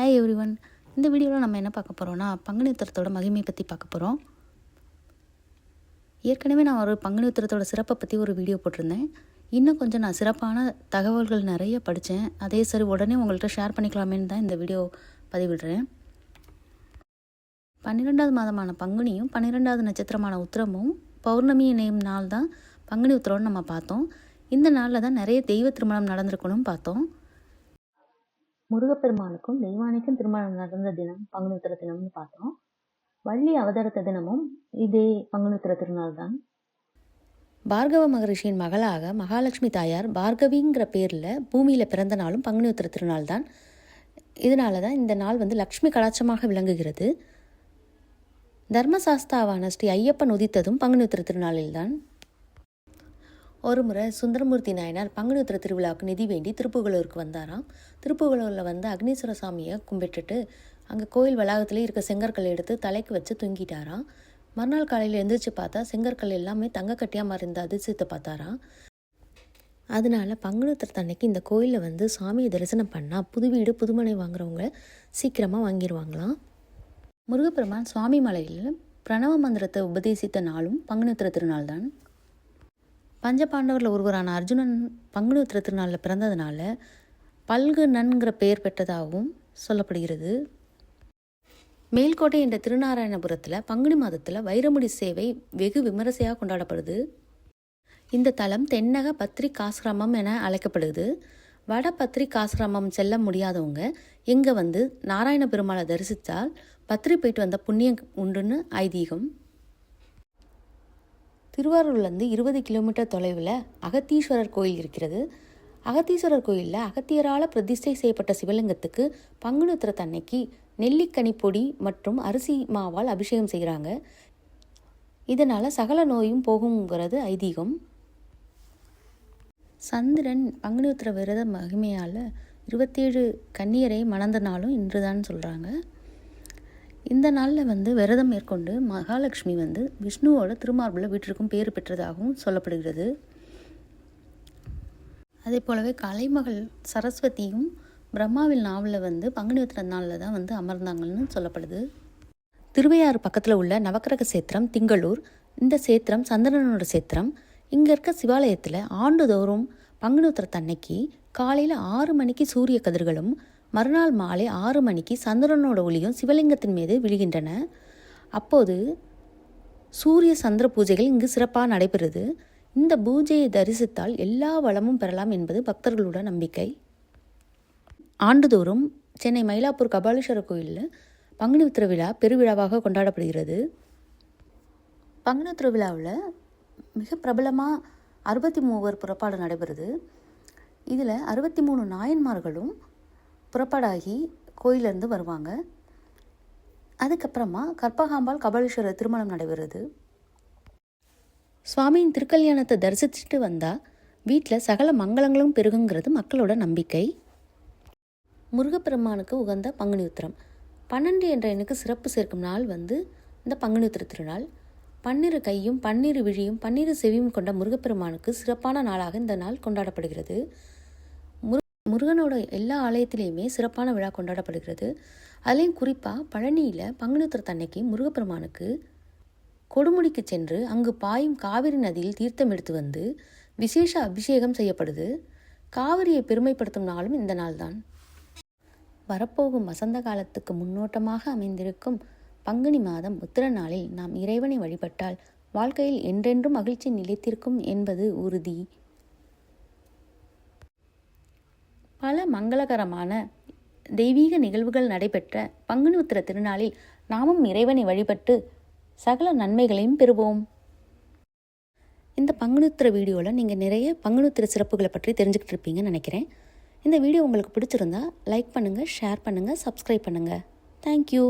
Hi everyone. இந்த வீடியோவில் நம்ம என்ன பார்க்க போகிறோம்னா பங்குனி உத்திரத்தோட மகிமை பற்றி பார்க்க போகிறோம். ஏற்கனவே நான் ஒரு பங்குனி உத்திரத்தோட சிறப்பை பற்றி ஒரு வீடியோ போட்டிருந்தேன். இன்னும் கொஞ்சம் நான் சிறப்பான தகவல்கள் நிறைய படித்தேன். அதே சரி உடனே உங்கள்கிட்ட ஷேர் பண்ணிக்கலாமேன்னு தான் இந்த வீடியோ பதிவிடுறேன். 12வது மாதமான பங்குனியும் 12வது நட்சத்திரமான உத்திரமும் பௌர்ணமி இணையும் நாள் தான் பங்குனி உத்திரம்னு நம்ம பார்த்தோம். இந்த நாளில் தான் நிறைய தெய்வ திருமணம் நடந்திருக்கணும்னு பார்த்தோம். முருகப்பெருமானுக்கும் தெய்வானைக்கும் திருமணம் நடந்த தினம் பங்குனி உத்திர தினம்னு பார்த்தோம். வள்ளி அவதரித்த தினமும் இதே பங்குனி உத்திர திருநாள் தான். பார்கவ மகரிஷியின் மகளாக மகாலட்சுமி தாயார் பார்கவிங்கிற பேரில் பூமியில் பிறந்த நாளும் பங்குனி உத்திர திருநாள் தான். இதனால தான் இந்த நாள் லக்ஷ்மி கடாட்சமாக விளங்குகிறது. தர்மசாஸ்தாவான ஸ்ரீ ஐயப்பன் உதித்ததும் பங்குனி உத்திர திருநாளில்தான். ஒரு முறை சுந்தரமூர்த்தி நாயனார் பங்குனி உத்திர திருவிழாவுக்கு நிதி வேண்டி திருப்புகலூருக்கு வந்தாராம். திருப்புகலூரில் அக்னீஸ்வர சாமியை கும்பிட்டுட்டு அங்கே கோயில் வளாகத்தில் இருக்க செங்கற்கள் எடுத்து தலைக்கு வச்சு தூங்கிட்டாராம். மறுநாள் காலையில் எழுந்திரிச்சு பார்த்தா செங்கற்கள் எல்லாமே தங்கக்கட்டியாக மறைந்த அதிசயத்தை பார்த்தாராம். அதனால பங்குனி உத்திரத்தன்னைக்கு இந்த கோயிலில் சாமியை தரிசனம் பண்ணால் புது வீடு புதுமனை வாங்குறவங்க சீக்கிரமாக வாங்கிடுவாங்களாம். முருகப்பெருமான் சுவாமி மலையில் பிரணவ மந்திரத்தை உபதேசித்த நாளும் பங்குனி உத்திர திருநாள் தான். பஞ்சபாண்டவரில் ஒருவரான அர்ஜுனன் பங்குனி உத்திர திருநாளில் பிறந்ததுனால பல்குனன்கிற பெயர் பெற்றதாகவும் சொல்லப்படுகிறது. மேல்கோட்டை என்ற திருநாராயணபுரத்தில் பங்குனி மாதத்தில் வைரமுடி சேவை வெகு விமரிசையாக கொண்டாடப்படுது. இந்த தலம் தென்னக பத்ரிகாசிரமம் என அழைக்கப்படுது. வட பத்ரிகாசிரமம் செல்ல முடியாதவங்க இங்கே நாராயண பெருமாளை தரிசித்தால் பத்ரி போயிட்டு வந்த புண்ணியம் உண்டுன்னு ஐதீகம். திருவாரூர்லேருந்து 20 கிலோமீட்டர் தொலைவில் அகத்தீஸ்வரர் கோயில் இருக்கிறது. அகத்தீஸ்வரர் கோயிலில் அகத்தியரால் பிரதிஷ்டை செய்யப்பட்ட சிவலிங்கத்துக்கு பங்குனி உத்திரத்தன்னைக்கு நெல்லிக்கனி பொடி மற்றும் அரிசி மாவால் அபிஷேகம் செய்கிறாங்க. இதனால் சகல நோயும் போகுங்கிறது ஐதீகம். சந்திரன் பங்குனி உத்திர விரத மகிமையால் 27 கன்னியரை மணந்த நாளும் இன்றுதான் சொல்கிறாங்க. இந்த நாளில் விரதம் மேற்கொண்டு மகாலட்சுமி விஷ்ணுவோட திருமார்பில் வீட்டிற்கும் பேறு பெற்றதாகவும் சொல்லப்படுகிறது. அதே போலவே கலைமகள் சரஸ்வதியும் பிரம்மாவில் நாவலில் பங்குனி உத்திர நாளில் தான் அமர்ந்தாங்கன்னு சொல்லப்படுது. திருவையாறு பக்கத்தில் உள்ள நவக்கிரக சேத்திரம் திங்களூர். இந்த சேத்திரம் சந்திரனோட சேத்திரம். இங்கே இருக்க சிவாலயத்தில் ஆண்டுதோறும் பங்குனி உத்திரத்தன்னைக்கு காலையில் 6 மணிக்கு சூரிய கதிர்களும் மறுநாள் மாலை 6 மணிக்கு சந்திரனோட ஒளியும் சிவலிங்கத்தின் மீது விழுகின்றன. அப்போது சூரிய சந்திர பூஜைகள் இங்கு சிறப்பாக நடைபெறுது. இந்த பூஜையை தரிசித்தால் எல்லா வளமும் பெறலாம் என்பது பக்தர்களோட நம்பிக்கை. ஆண்டுதோறும் சென்னை மயிலாப்பூர் கபாலீஸ்வரர் கோயிலில் பங்குனி உத்திர விழா பெருவிழாவாக கொண்டாடப்படுகிறது. பங்குனி உத்திர விழாவில் மிக பிரபலமாக 63 புறப்பாடு நடைபெறுது. இதில் 63 நாயன்மார்களும் புறப்பாடாகி கோயிலேருந்து வருவாங்க. அதுக்கப்புறமா கற்பகாம்பாள் கபாலீஸ்வரர் திருமணம் நடைபெறுது. சுவாமியின் திருக்கல்யாணத்தை தரிசிச்சுட்டு வந்தால் வீட்டில் சகல மங்களங்களும் பெருகுங்கிறது மக்களோட நம்பிக்கை. முருகப்பெருமானுக்கு உகந்த பங்குனி உத்திரம் 12 என்ற எண்ணுக்கு சிறப்பு சேர்க்கும் நாள் இந்த பங்குனி உத்திர திருநாள். 12 கையும் 12 விழியும் 12 செவியும் கொண்ட முருகப்பெருமானுக்கு சிறப்பான நாளாக இந்த நாள் கொண்டாடப்படுகிறது. முருகனோட எல்லா ஆலயத்திலையுமே சிறப்பான விழா கொண்டாடப்படுகிறது. அதுலேயும் குறிப்பாக பழனியில் பங்குனி உத்திரத்தன்னைக்கு முருகப்பெருமானுக்கு கொடுமுடிக்கு சென்று அங்கு பாயும் காவிரி நதியில் தீர்த்தம் எடுத்து விசேஷ அபிஷேகம் செய்யப்படுது. காவிரியை பெருமைப்படுத்தும் நாளும் இந்த நாள்தான். வரப்போகும் வசந்த காலத்துக்கு முன்னோட்டமாக அமைந்திருக்கும் பங்குனி மாதம் உத்திர நாளில் நாம் இறைவனை வழிபட்டால் வாழ்க்கையில் என்றென்றும் மகிழ்ச்சி நிலைத்திருக்கும் என்பது உறுதி. பல மங்களகரமான தெய்வீக நிகழ்வுகள் நடைபெற்ற பங்குனி உத்திர திருநாளில் நாமும் இறைவனை வழிபட்டு சகல நன்மைகளையும் பெறுவோம். இந்த பங்குனி உத்திர வீடியோவில் நீங்கள் நிறைய பங்குனி உத்திர சிறப்புகளை பற்றி தெரிஞ்சுக்கிட்டு இருப்பீங்கன்னு நினைக்கிறேன். இந்த வீடியோ உங்களுக்கு பிடிச்சிருந்தா லைக் பண்ணுங்கள், ஷேர் பண்ணுங்கள், சப்ஸ்கிரைப் பண்ணுங்கள். தேங்க்யூ.